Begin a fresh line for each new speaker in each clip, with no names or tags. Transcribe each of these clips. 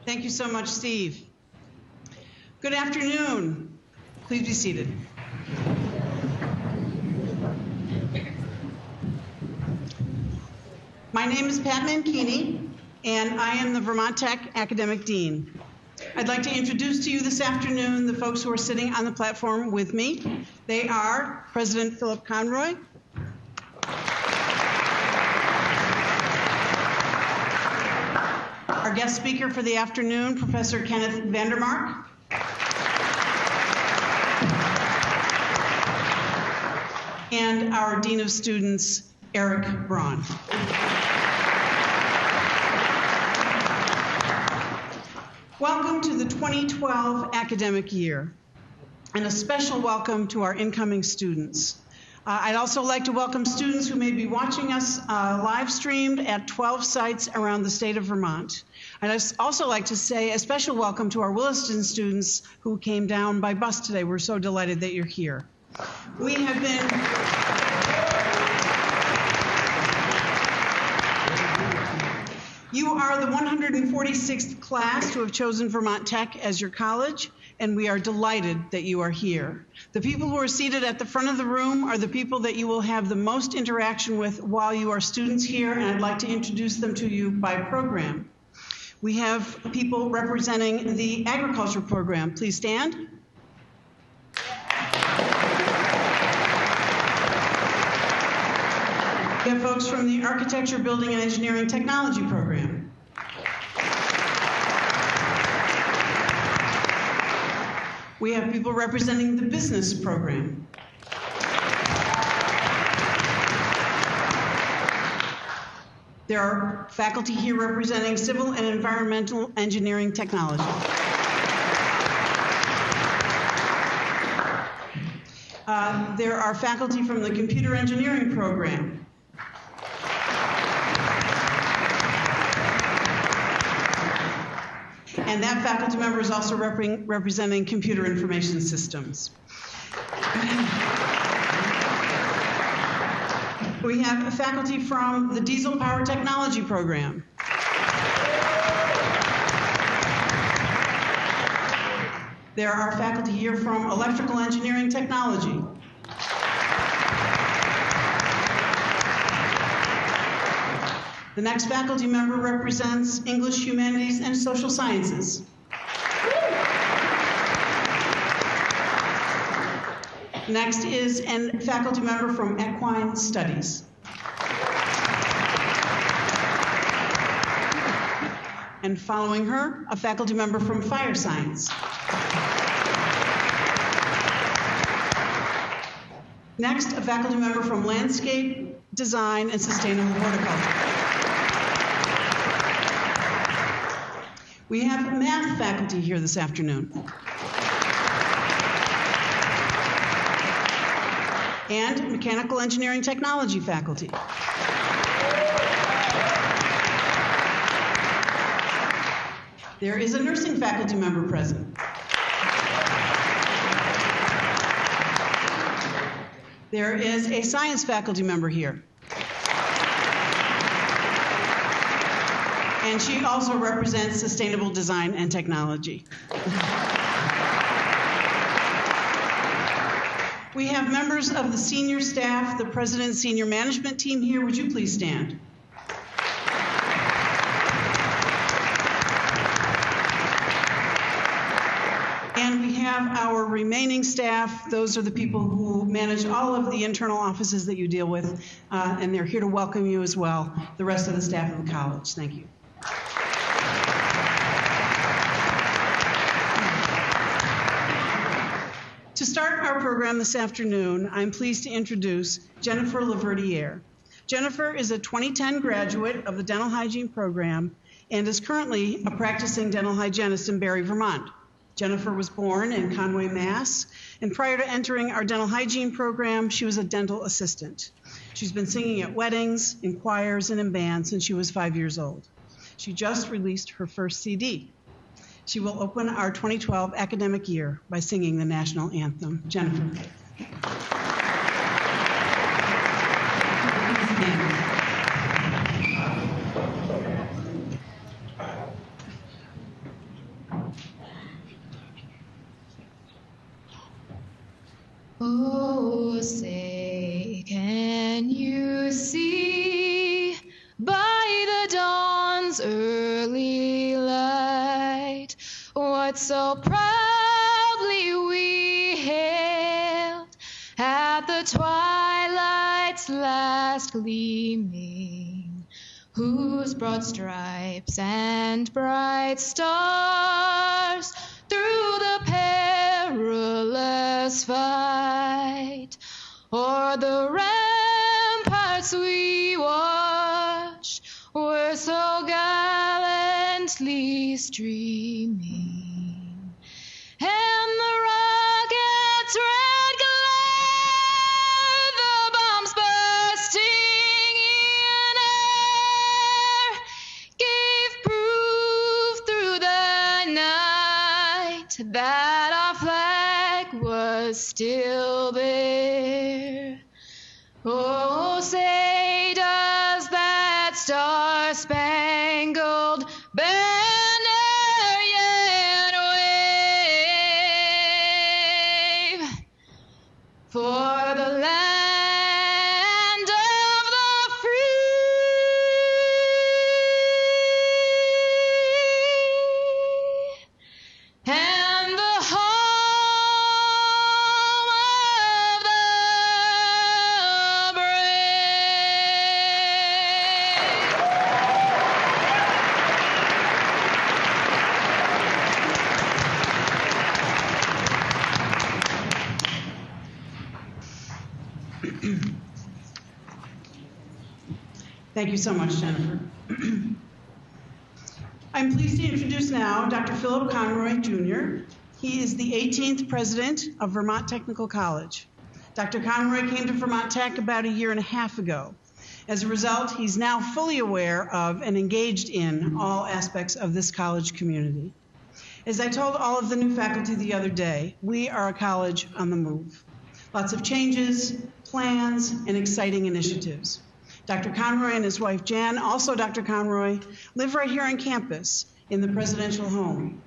Thank you so much, Steve. Good afternoon. Please be seated. My name is Pat Mankini, and I am the Vermont Tech Academic Dean. I'd like to introduce to you this afternoon the folks who are sitting on the platform with me. They are President Philip Conroy, our guest speaker for the afternoon, Professor Kenneth Vandermark, and our Dean of Students, Eric Braun. Welcome to the 2012 academic year, and a special welcome to our incoming students. I'd also like to welcome students who may be watching us live streamed at 12 sites around the state of Vermont. I'd also like to say a special welcome to our Williston students who came down by bus today. We're so delighted that you're here. We have been... You are the 146th class to have chosen Vermont Tech as your college, and we are delighted that you are here. The people who are seated at the front of the room are the people that you will have the most interaction with while you are students here, and I'd like to introduce them to you by program. We have people representing the agriculture program. Please stand. We have folks from the Architecture, Building, and Engineering Technology program. We have people representing the business program. There are faculty here representing civil and environmental engineering technology. There are faculty from the computer engineering program. And that faculty member is also representing computer information systems. We have faculty from the diesel power technology program. There are faculty here from electrical engineering technology. The next faculty member represents English, Humanities, and Social Sciences. Next is a faculty member from Equine Studies. And following her, a faculty member from Fire Science. Next, a faculty member from Landscape, Design, and Sustainable Horticulture. We have math faculty here this afternoon. And mechanical engineering technology faculty. There is a nursing faculty member present. There is a science faculty member here. And she also represents sustainable design and technology. We have members of the senior staff, the president and senior management team here. Would you please stand? And we have our remaining staff. Those are the people who manage all of the internal offices that you deal with, and they're here to welcome you as well, the rest of the staff of the college. Thank you. To start our program this afternoon, I'm pleased to introduce Jennifer Laverdiere. Jennifer is a 2010 graduate of the dental hygiene program and is currently a practicing dental hygienist in Barre, Vermont. Jennifer was born in Conway, Mass, and prior to entering our dental hygiene program, she was a dental assistant. She's been singing at weddings, in choirs, and in bands since she was 5 years old. She just released her first CD. She will open our 2012 academic year by singing the national anthem. Jennifer.
Oh, say, can you see by the dawn's early light what so proudly we hailed at the twilight's last gleaming, whose broad stripes and bright stars through the perilous fight o'er the ramparts we watched were so gallantly streaming, and the rocket's red glare, the bombs bursting in air, gave proof through the night that our flag was still there. Oh, say, does that star-spangled banner yet wave for the land of the free and the home of the
Thank you so much, Jennifer. I'm pleased to introduce now Dr. Philip Conroy, Jr. He is the 18th president of Vermont Technical College. Dr. Conroy came to Vermont Tech about a year and a half ago. As a result, he's now fully aware of and engaged in all aspects of this college community. As I told all of the new faculty the other day, we are a college on the move. Lots of changes, plans, and exciting initiatives. Dr. Conroy and his wife Jan, also Dr. Conroy, live right here on campus in the presidential home.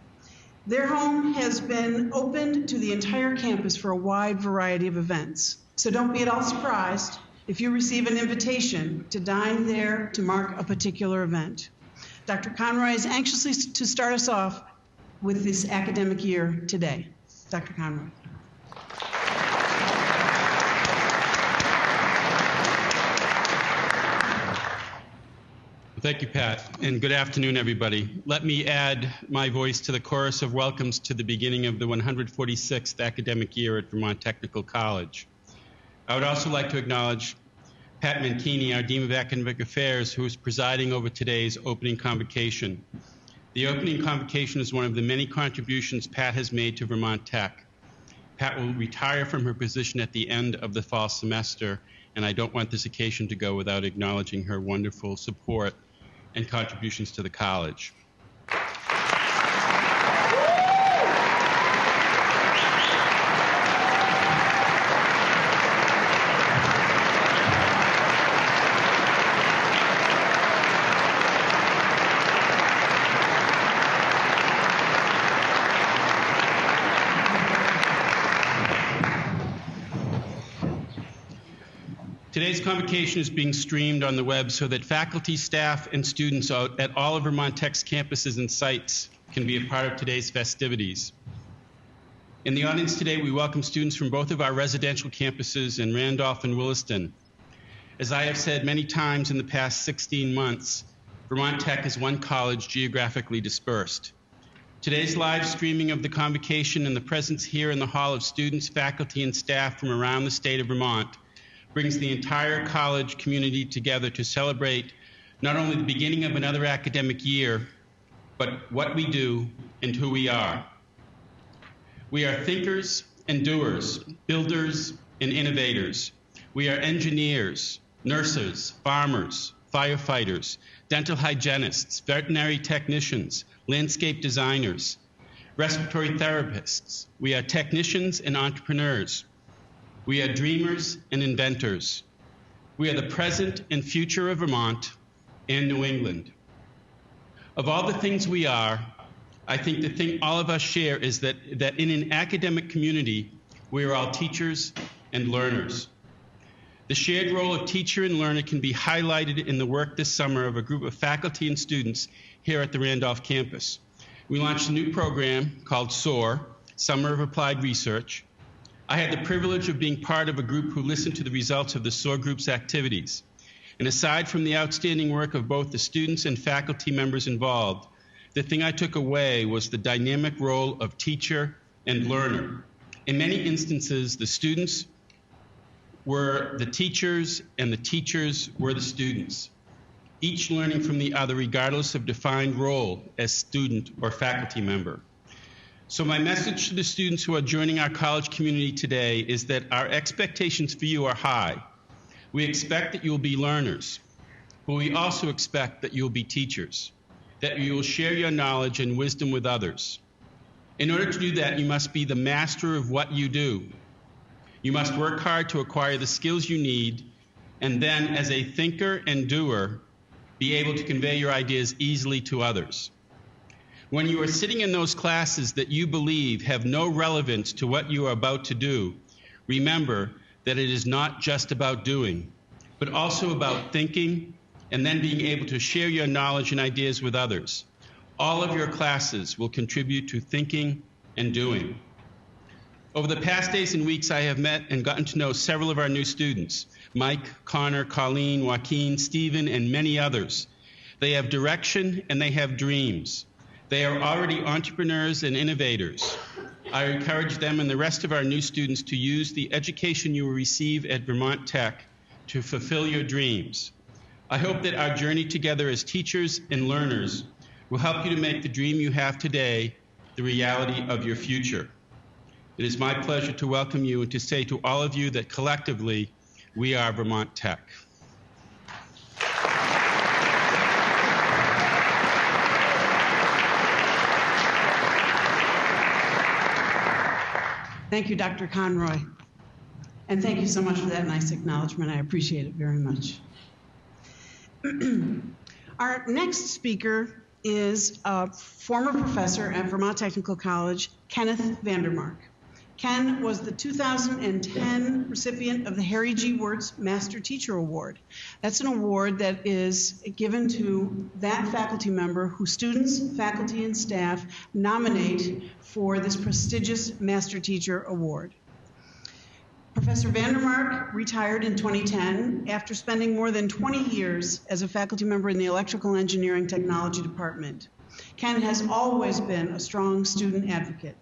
Their home has been opened to the entire campus for a wide variety of events. So don't be at all surprised if you receive an invitation to dine there to mark a particular event. Dr. Conroy is anxious to start us off with this academic year today. Dr. Conroy.
Thank you, Pat, and good afternoon, everybody. Let me add my voice to the chorus of welcomes to the beginning of the 146th academic year at Vermont Technical College. I would also like to acknowledge Pat Mankini, our Dean of Academic Affairs, who is presiding over today's opening convocation. The opening convocation is one of the many contributions Pat has made to Vermont Tech. Pat will retire from her position at the end of the fall semester, and I don't want this occasion to go without acknowledging her wonderful support and contributions to the college. Today's convocation is being streamed on the web so that faculty, staff, and students at all of Vermont Tech's campuses and sites can be a part of today's festivities. In the audience today, we welcome students from both of our residential campuses in Randolph and Williston. As I have said many times in the past 16 months, Vermont Tech is one college geographically dispersed. Today's live streaming of the convocation and the presence here in the hall of students, faculty, and staff from around the state of Vermont brings the entire college community together to celebrate not only the beginning of another academic year, but what we do and who we are. We are thinkers and doers, builders and innovators. We are engineers, nurses, farmers, firefighters, dental hygienists, veterinary technicians, landscape designers, respiratory therapists. We are technicians and entrepreneurs. We are dreamers and inventors. We are the present and future of Vermont and New England. Of all the things we are, I think the thing all of us share is that in an academic community, we are all teachers and learners. The shared role of teacher and learner can be highlighted in the work this summer of a group of faculty and students here at the Randolph campus. We launched a new program called SOAR, Summer of Applied Research. I had the privilege of being part of a group who listened to the results of the SOAR group's activities. And aside from the outstanding work of both the students and faculty members involved, the thing I took away was the dynamic role of teacher and learner. In many instances, the students were the teachers and the teachers were the students, each learning from the other regardless of defined role as student or faculty member. So my message to the students who are joining our college community today is that our expectations for you are high. We expect that you will be learners, but we also expect that you will be teachers, that you will share your knowledge and wisdom with others. In order to do that, you must be the master of what you do. You must work hard to acquire the skills you need, and then, as a thinker and doer, be able to convey your ideas easily to others. When you are sitting in those classes that you believe have no relevance to what you are about to do, remember that it is not just about doing, but also about thinking and then being able to share your knowledge and ideas with others. All of your classes will contribute to thinking and doing. Over the past days and weeks, I have met and gotten to know several of our new students, Mike, Connor, Colleen, Joaquin, Stephen, and many others. They have direction and they have dreams. They are already entrepreneurs and innovators. I encourage them and the rest of our new students to use the education you will receive at Vermont Tech to fulfill your dreams. I hope that our journey together as teachers and learners will help you to make the dream you have today the reality of your future. It is my pleasure to welcome you and to say to all of you that collectively, we are Vermont Tech.
Thank you, Dr. Conroy. And thank you so much for that nice acknowledgement. I appreciate it very much. Our next speaker is a former professor at Vermont Technical College, Kenneth Vandermark. Ken was the 2010 recipient of the Harry G. Wirtz Master Teacher Award. That's an award that is given to that faculty member who students, faculty, and staff nominate for this prestigious Master Teacher Award. Professor Vandermark retired in 2010 after spending more than 20 years as a faculty member in the Electrical Engineering Technology Department. Ken has always been a strong student advocate,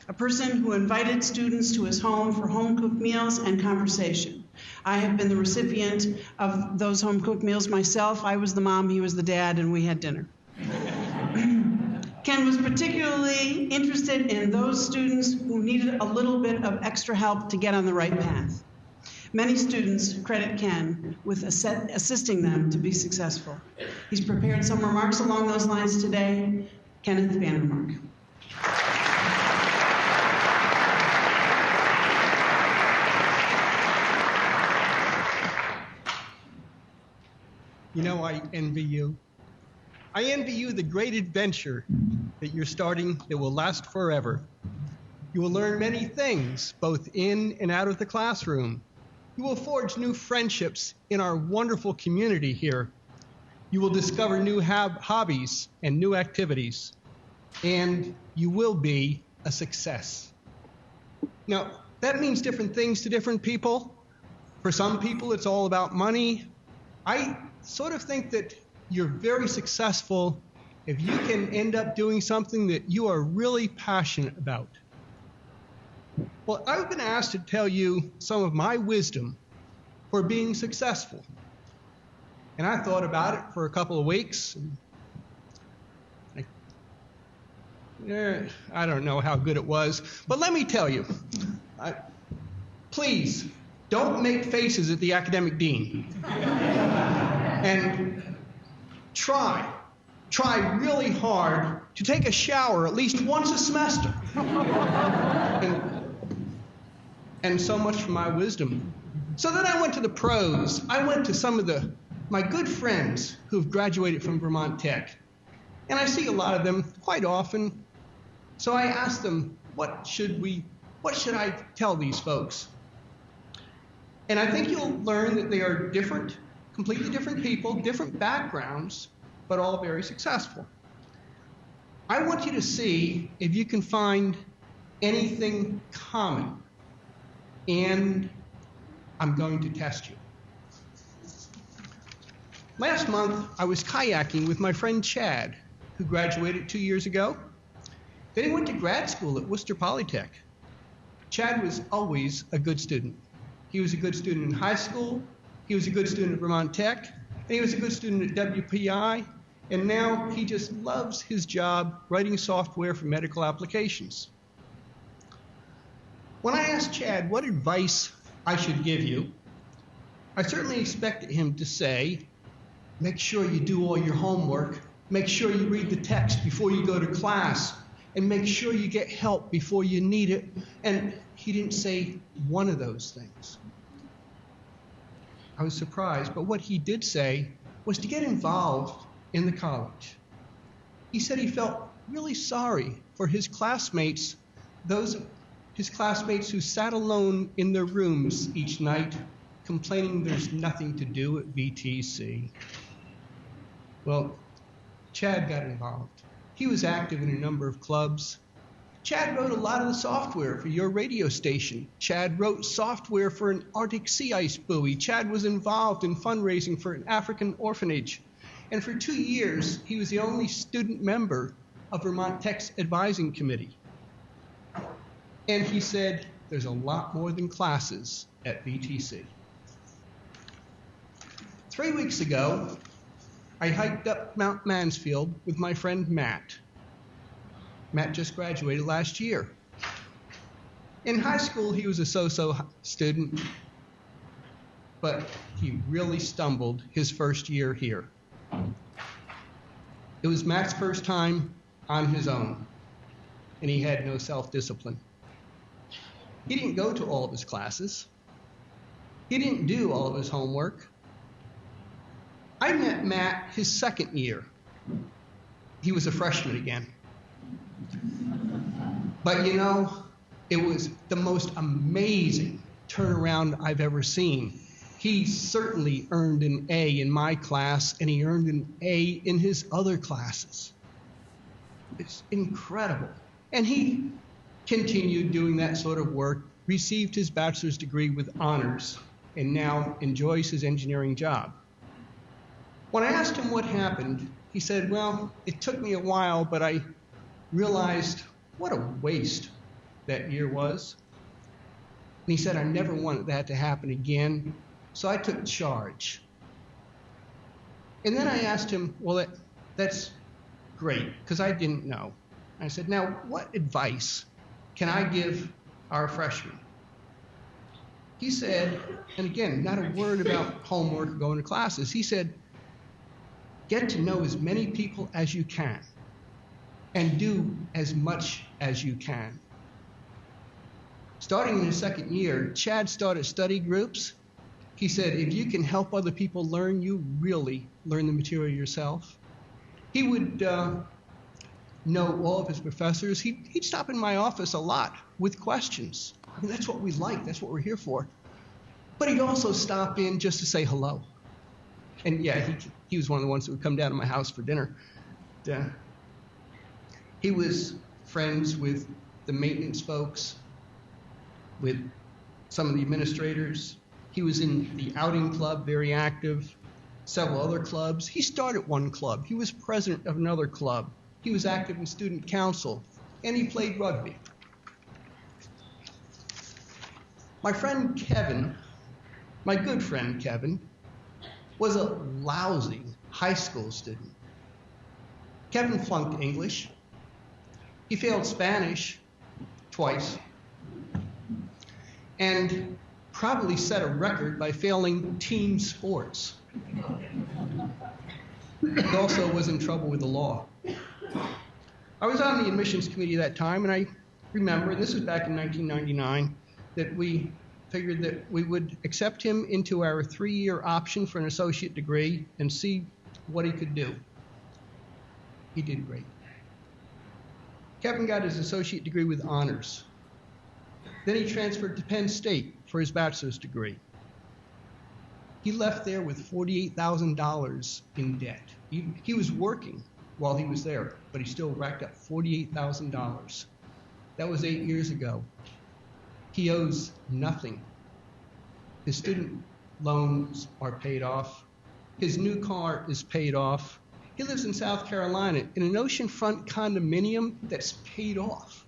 a person who invited students to his home for home-cooked meals and conversation. I have been the recipient of those home-cooked meals myself. I was the mom, he was the dad, and we had dinner. Ken was particularly interested in those students who needed a little bit of extra help to get on the right path. Many students credit Ken with assisting them to be successful. He's prepared some remarks along those lines today. Kenneth Vandermark.
You know, I envy you. I envy you the great adventure that you're starting that will last forever. You will learn many things, both in and out of the classroom. You will forge new friendships in our wonderful community here. You will discover new hobbies and new activities, and you will be a success. Now, that means different things to different people. For some people, it's all about money. I sort of think that you're very successful if you can end up doing something that you are really passionate about. Well, I've been asked to tell you some of my wisdom for being successful. And I thought about it for a couple of weeks. I don't know how good it was, but let me tell you, please don't make faces at the academic dean. And try really hard to take a shower at least once a semester. And so much for my wisdom. So then I went to the pros. I went to some of my good friends who've graduated from Vermont Tech. And I see a lot of them quite often. So I asked them, what should I tell these folks? And I think you'll learn that they are different, completely different people, different backgrounds, but all very successful. I want you to see if you can find anything common, and I'm going to test you. Last month, I was kayaking with my friend Chad, who graduated 2 years ago. Then he went to grad school at Worcester Polytech. Chad was always a good student. He was a good student in high school, he was a good student at Vermont Tech, and he was a good student at WPI, and now he just loves his job writing software for medical applications. When I asked Chad what advice I should give you, I certainly expected him to say, make sure you do all your homework, make sure you read the text before you go to class, and make sure you get help before you need it. And he didn't say one of those things. I was surprised, but what he did say was to get involved in the college. He said he felt really sorry for his classmates, his classmates who sat alone in their rooms each night, complaining there's nothing to do at VTC. Well, Chad got involved. He was active in a number of clubs. Chad wrote a lot of the software for your radio station. Chad wrote software for an Arctic sea ice buoy. Chad was involved in fundraising for an African orphanage. And for 2 years, he was the only student member of Vermont Tech's advising committee. And he said, there's a lot more than classes at VTC. 3 weeks ago, I hiked up Mount Mansfield with my friend Matt. Matt just graduated last year. In high school, he was a so-so student, but he really stumbled his first year here. It was Matt's first time on his own, and he had no self-discipline. He didn't go to all of his classes. He didn't do all of his homework. I met Matt his second year. He was a freshman again. But you know, it was the most amazing turnaround I've ever seen. He certainly earned an A in my class, and he earned an A in his other classes. It's incredible. And he continued doing that sort of work, received his bachelor's degree with honors, and now enjoys his engineering job. When I asked him what happened, he said, well, it took me a while, but I realized what a waste that year was. And he said, I never wanted that to happen again, so I took charge. And then I asked him, well, that's great, because I didn't know. I said, now, what advice can I give our freshmen? He said, and again, not a word about homework or going to classes. He said, get to know as many people as you can and do as much as you can. Starting in his second year, Chad started study groups. He said, if you can help other people learn, you really learn the material yourself. He would know all of his professors. He'd stop in my office a lot with questions. I mean, that's what we like. That's what we're here for. But he'd also stop in just to say hello. And yeah, he was one of the ones that would come down to my house for dinner. He was friends with the maintenance folks, with some of the administrators. He was in the outing club, very active, several other clubs. He started one club. He was president of another club. He was active in student council, and he played rugby. My friend Kevin, my good friend Kevin, was a lousy high school student. Kevin flunked English. He failed Spanish twice, and probably set a record by failing team sports. He also was in trouble with the law. I was on the admissions committee that time, and I remember, and this was back in 1999, that we figured that we would accept him into our 3-year option for an associate degree and see what he could do. He did great. Kevin got his associate degree with honors. Then he transferred to Penn State for his bachelor's degree. He left there with $48,000 in debt. He was working while he was there, but he still racked up $48,000. That was 8 years ago. He owes nothing. His student loans are paid off. His new car is paid off. He lives in South Carolina in an oceanfront condominium that's paid off.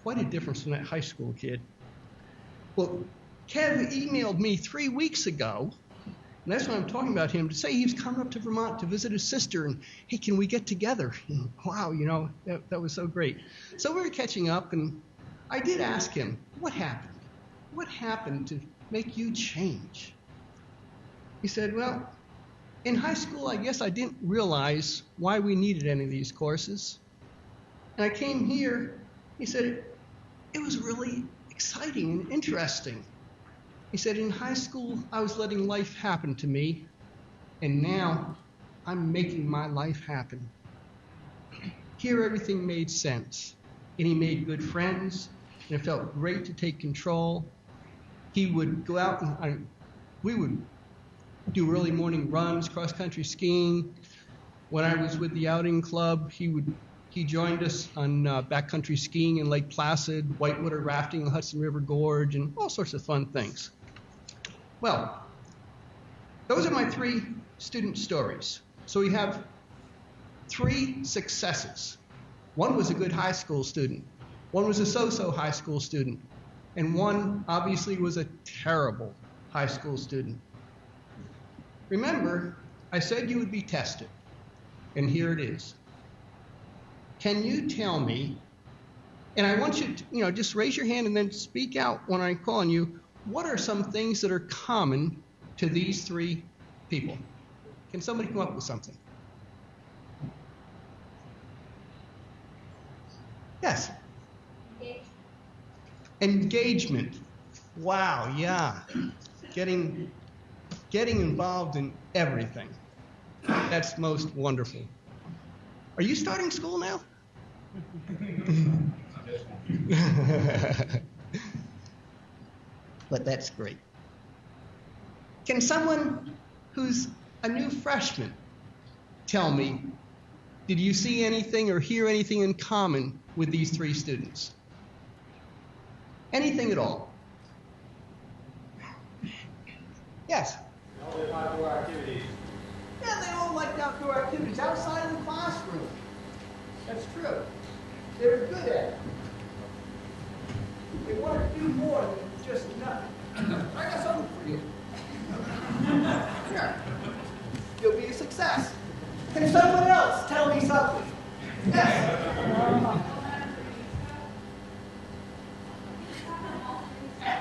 Quite a difference from that high school kid. Well, Kev emailed me 3 weeks ago, and that's why I'm talking about him, to say he's coming up to Vermont to visit his sister, and hey, can we get together? And, wow, you know, that was so great. So we were catching up, and I did ask him, what happened? What happened to make you change? He said, well, in high school, I guess I didn't realize why we needed any of these courses. And I came here, he said, it was really exciting and interesting. He said, in high school, I was letting life happen to me, and now I'm making my life happen. Here, everything made sense, and he made good friends, and it felt great to take control. He would go out, and we would do early morning runs, cross-country skiing. When I was with the outing club, he joined us on backcountry skiing in Lake Placid, whitewater rafting in the Hudson River Gorge, and all sorts of fun things. Well, those are my 3 student stories. So we have 3 successes. One was a good high school student. One was a so-so high school student. And one, obviously, was a terrible high school student. Remember, I said you would be tested. And here it is. Can you tell me, and I want you to, just raise your hand and then speak out when I call on you, what are some things that are common to these 3 people? Can somebody come up with something? Yes? Engagement. Wow, yeah. Getting involved in everything. That's most wonderful. Are you starting school now? But that's great. Can someone who's a new freshman tell me, did you see anything or hear anything in common with these 3 students? Anything at all? Yes?
All the outdoor activities.
Yeah, they all liked outdoor activities outside of the classroom. That's true. They were good at it. They wanted to do more than just nothing. I got something for you. Here. You'll be a success. Can someone else tell me something? Yes.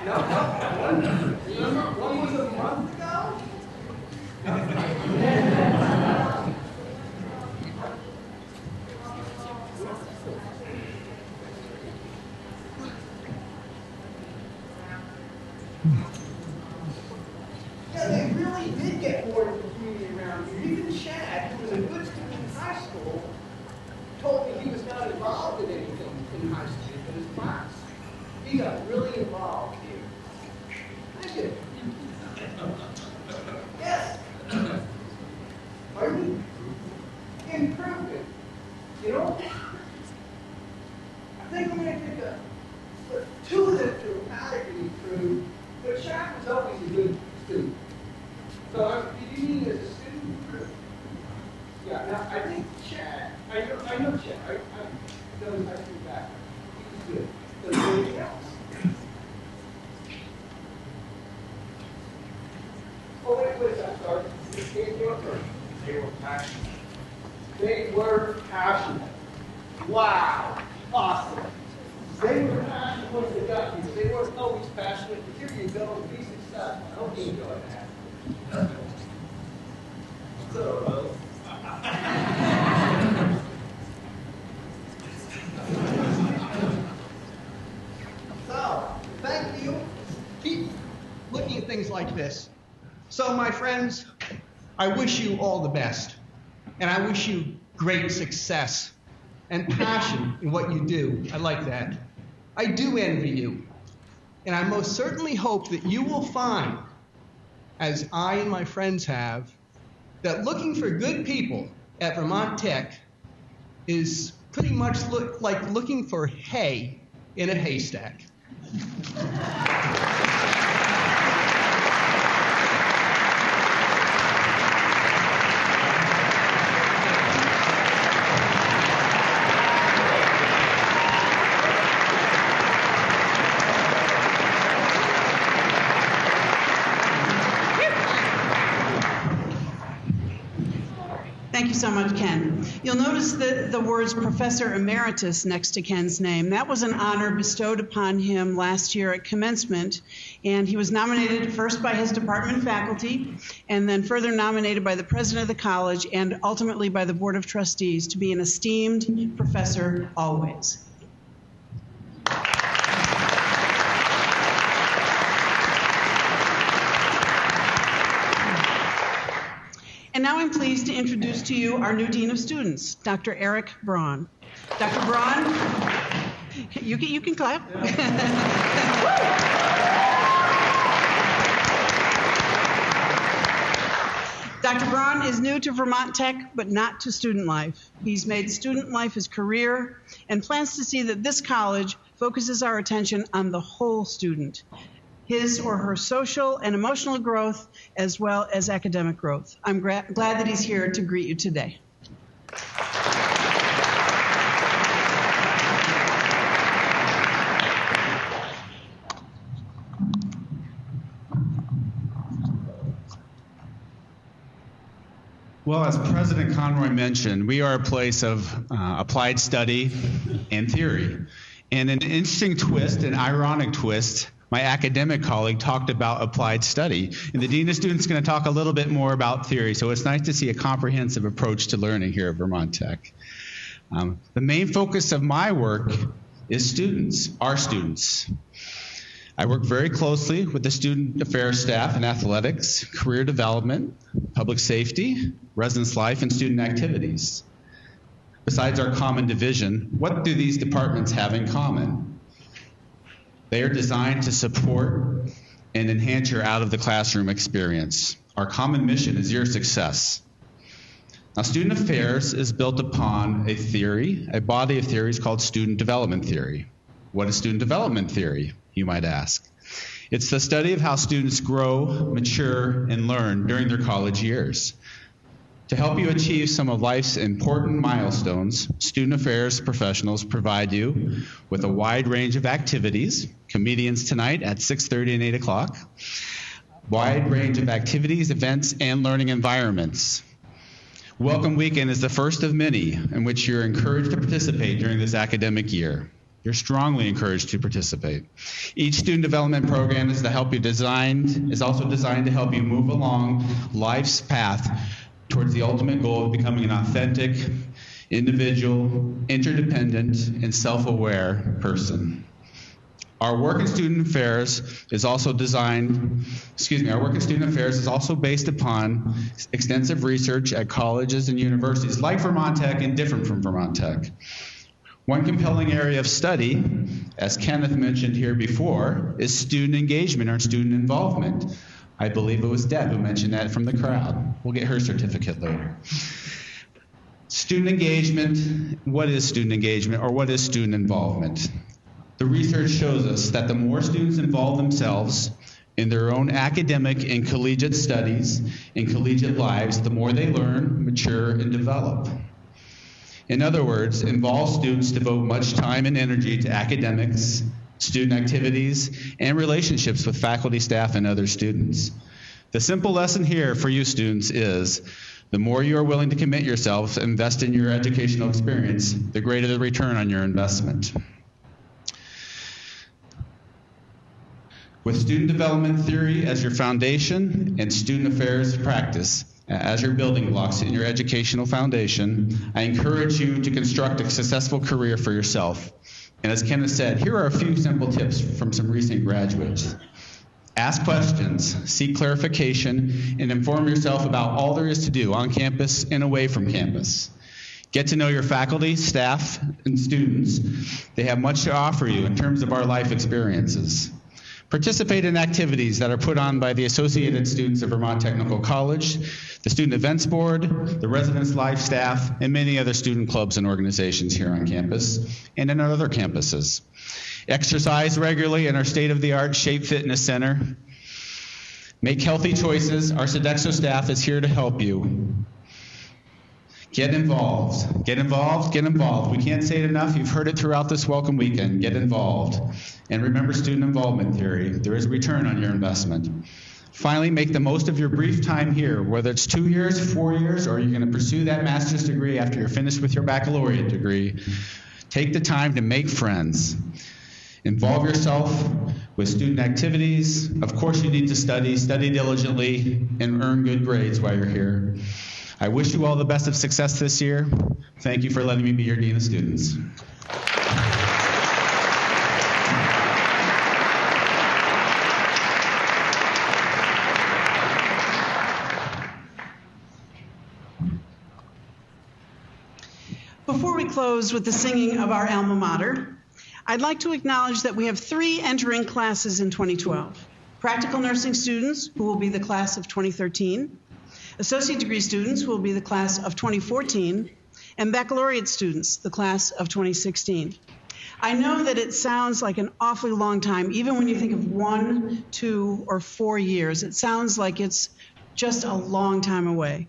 No. One was a month ago? Yeah, they really did get bored of the community around here. Even Chad, who was a good student in high school, told me he was not involved in anything in high school in his class. He got really involved here. Thank you. Yes. Pardon me? Improvement. You know, I think I'm going to take a 2 that dramatically improved, but Chad was always a good student. So did you mean as a student improved? Yeah, now I think Chad, I know Chad. I know his high school background. He was good. But anything else? Oh, wait, I'm sorry.
They were passionate.
They were passionate. Wow. Awesome. They were passionate once they got here. They weren't always passionate, but here you go, be successful. I hope you enjoy that. So, thank you. Keep looking at things like this. So, my friends, I wish you all the best. And I wish you great success and passion in what you do. I like that. I do envy you. And I most certainly hope that you will find as I and my friends have, that looking for good people at Vermont Tech is pretty much like looking for hay in a haystack.
Thank you so much, Ken. You'll notice the words Professor Emeritus next to Ken's name. That was an honor bestowed upon him last year at commencement, and he was nominated first by his department faculty, and then further nominated by the president of the college, and ultimately by the Board of Trustees to be an esteemed professor always. And now I'm pleased to introduce to you our new Dean of Students, Dr. Eric Braun. Dr. Braun, you can clap. Dr. Braun is new to Vermont Tech, but not to student life. He's made student life his career and plans to see that this college focuses our attention on the whole student, his or her social and emotional growth, as well as academic growth. I'm glad that he's here to greet you today.
Well, as President Conroy mentioned, we are a place of applied study and theory. And an interesting twist, an ironic twist, my academic colleague talked about applied study. And the Dean of Students is going to talk a little bit more about theory. So it's nice to see a comprehensive approach to learning here at Vermont Tech. The main focus of my work is students, our students. I work very closely with the student affairs staff in athletics, career development, public safety, residence life, and student activities. Besides our common division, what do these departments have in common? They are designed to support and enhance your out-of-the-classroom experience. Our common mission is your success. Now, student affairs is built upon a theory, a body of theories called student development theory. What is student development theory, you might ask? It's the study of how students grow, mature, and learn during their college years. To help you achieve some of life's important milestones, student affairs professionals provide you with a wide range of activities, comedians tonight at 6:30 and 8 o'clock, wide range of activities, events, and learning environments. Welcome Weekend is the first of many in which you're encouraged to participate during this academic year. You're strongly encouraged to participate. Each student development program is also designed to help you move along life's path towards the ultimate goal of becoming an authentic, individual, interdependent, and self-aware person. Our work in student affairs is also based upon extensive research at colleges and universities like Vermont Tech and different from Vermont Tech. One compelling area of study, as Kenneth mentioned here before, is student engagement or student involvement. I believe it was Deb who mentioned that from the crowd. We'll get her certificate later. Student engagement, what is student engagement or what is student involvement? The research shows us that the more students involve themselves in their own academic and collegiate studies and collegiate lives, the more they learn, mature, and develop. In other words, involved students devote much time and energy to academics, student activities, and relationships with faculty, staff, and other students. The simple lesson here for you students is the more you are willing to commit yourself, invest in your educational experience, the greater the return on your investment. With student development theory as your foundation and student affairs practice as your building blocks in your educational foundation, I encourage you to construct a successful career for yourself. And as Kenneth said, here are a few simple tips from some recent graduates. Ask questions, seek clarification, and inform yourself about all there is to do on campus and away from campus. Get to know your faculty, staff, and students. They have much to offer you in terms of our life experiences. Participate in activities that are put on by the Associated Students of Vermont Technical College, the Student Events Board, the Residence Life staff, and many other student clubs and organizations here on campus and in our other campuses. Exercise regularly in our state-of-the-art Shape Fitness Center. Make healthy choices. Our Sodexo staff is here to help you. Get involved. Get involved. Get involved. We can't say it enough. You've heard it throughout this welcome weekend. Get involved. And remember student involvement theory. There is a return on your investment. Finally, make the most of your brief time here, whether it's 2 years, 4 years, or you're going to pursue that master's degree after you're finished with your baccalaureate degree. Take the time to make friends. Involve yourself with student activities. Of course, you need to study diligently, and earn good grades while you're here. I wish you all the best of success this year. Thank you for letting me be your Dean of Students.
Before we close with the singing of our alma mater, I'd like to acknowledge that we have 3 entering classes in 2012. Practical nursing students, who will be the class of 2013, associate degree students, who will be the class of 2014, and baccalaureate students, the class of 2016. I know that it sounds like an awfully long time, even when you think of 1, 2, or 4 years. It sounds like it's just a long time away.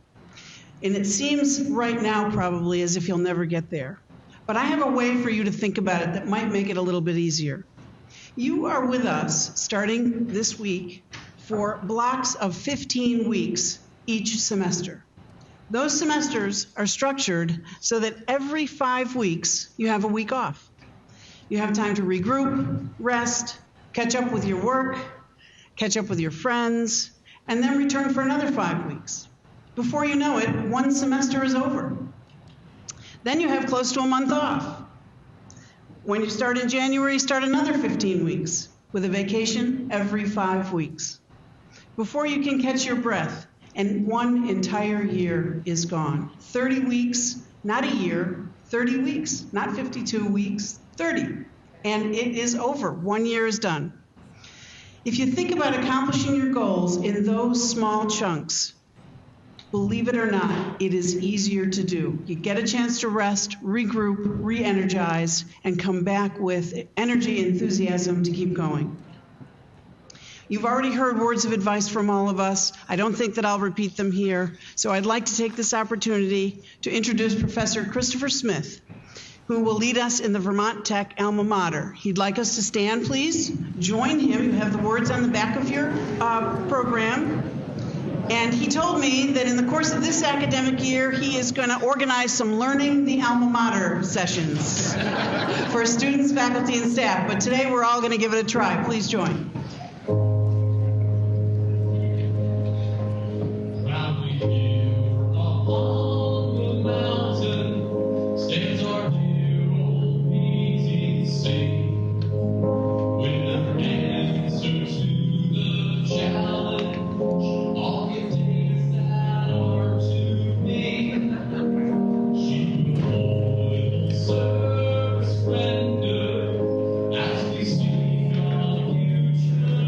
And it seems right now probably as if you'll never get there. But I have a way for you to think about it that might make it a little bit easier. You are with us starting this week for blocks of 15 weeks each semester. Those semesters are structured so that every 5 weeks you have a week off. You have time to regroup, rest, catch up with your work, catch up with your friends, and then return for another 5 weeks. Before you know it, 1 semester is over. Then you have close to a month off. When you start in January, you start another 15 weeks with a vacation every 5 weeks. Before you can catch your breath, and 1 entire year is gone. 30 weeks, not a year, 30 weeks, not 52 weeks, 30. And it is over. 1 year is done. If you think about accomplishing your goals in those small chunks, believe it or not, it is easier to do. You get a chance to rest, regroup, re-energize, and come back with energy and enthusiasm to keep going. You've already heard words of advice from all of us. I don't think that I'll repeat them here. So I'd like to take this opportunity to introduce Professor Christopher Smith, who will lead us in the Vermont Tech alma mater. He'd like us to stand, please. Join him. You have the words on the back of your program. And he told me that in the course of this academic year, he is going to organize some Learning the Alma Mater sessions for students, faculty, and staff. But today we're all going to give it a try. Please join.
As we speak of you.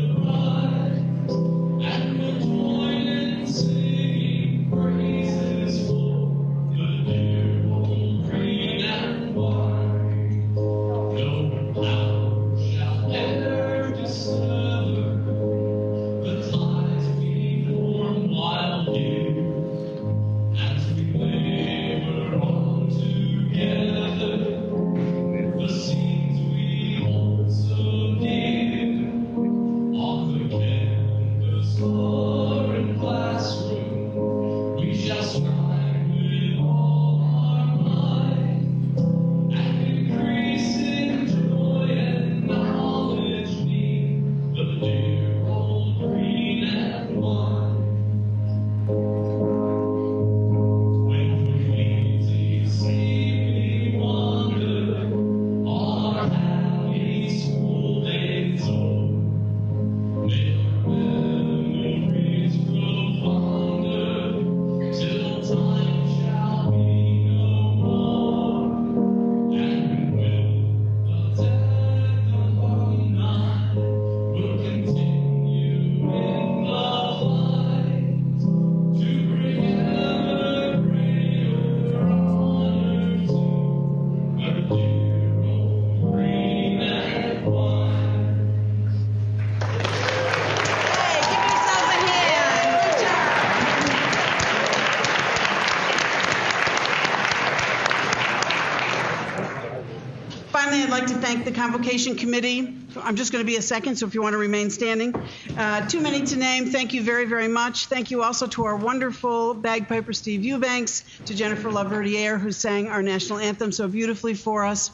Finally, I'd like to thank the Convocation Committee. I'm just going to be a second, so if you want to remain standing. Too many to name. Thank you very, very much. Thank you also to our wonderful bagpiper, Steve Eubanks, to Jennifer LaVerdiere, who sang our national anthem so beautifully for us.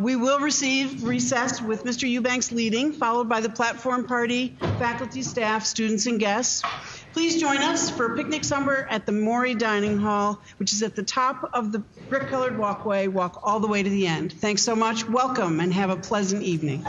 We will receive recess with Mr. Eubanks leading, followed by the platform party, faculty, staff, students, and guests. Please join us for a picnic supper at the Maury Dining Hall, which is at the top of the brick-colored walkway. Walk all the way to the end. Thanks so much. Welcome, and have a pleasant evening.